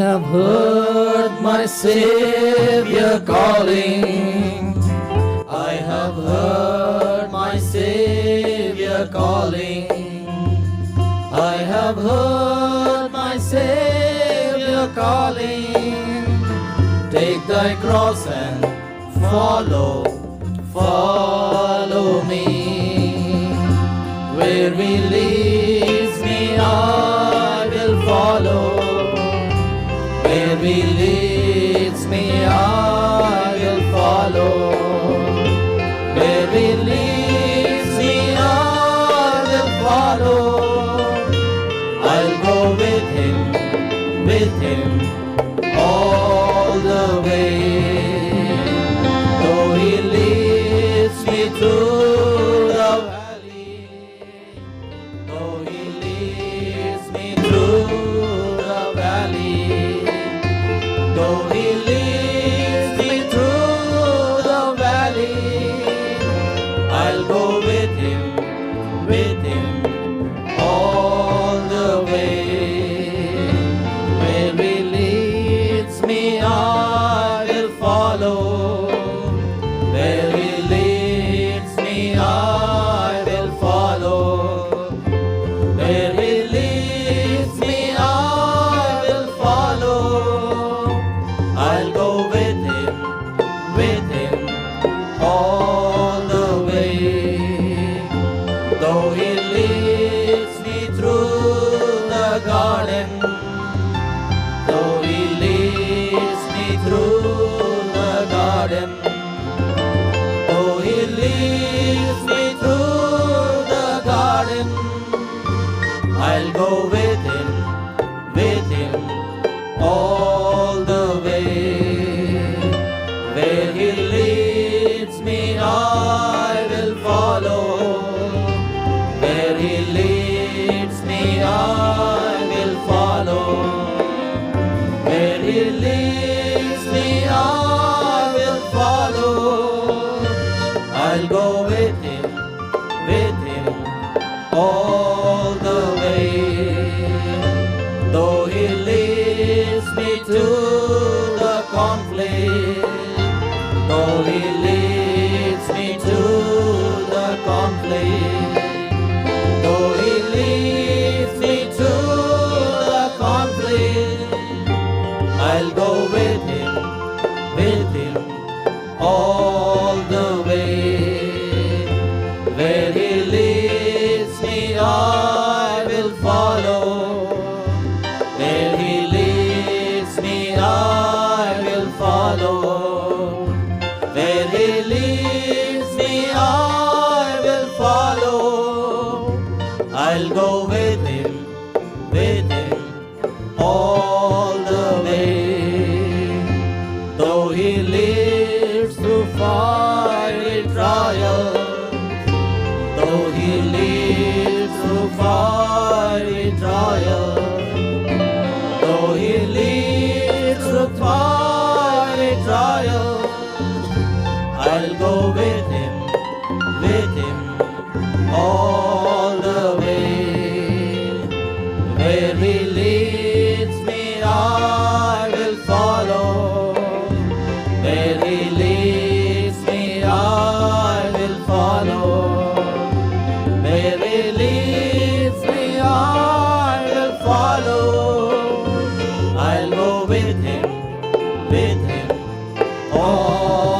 have heard my Savior calling. I have heard my Savior calling. I have heard my Savior calling. Take thy cross and follow, follow me. Where he leads me, I will follow. Where he leads me, I will follow. Where he leads me, I will follow. I'll go with him all the way. Though he leads me through the valley, though he leads me through the valley, though he leads me through the valley, I'll go with him all the way. Where he leads me, I will follow. Where he leads me, I will follow. Where he leads me, I will follow. I'll go with him all the way. Though he leads me through the garden, though he leads me through the garden, though he leads me through the garden, I'll go with him all the way. Where he leads me, I will follow. Where he leads me, I will follow. Where he leads me, I will follow. I'll go with him all the way. Though he leads me to the conflict, though he leads me to the conflict, though he leads me to the conflict, I'll go with him all the way. Where he leads me, I will follow. Where he leads me, I will follow. Where he leads me, I will follow. I'll go with him all the way. Though he leads through fiery trial, though he leads through fiery trial, though he leads through fiery trial, I'll go with him all the way. Where he leads me, I will follow. Where he leads me, I will follow. Where he leads me, I will follow. I'll go with him all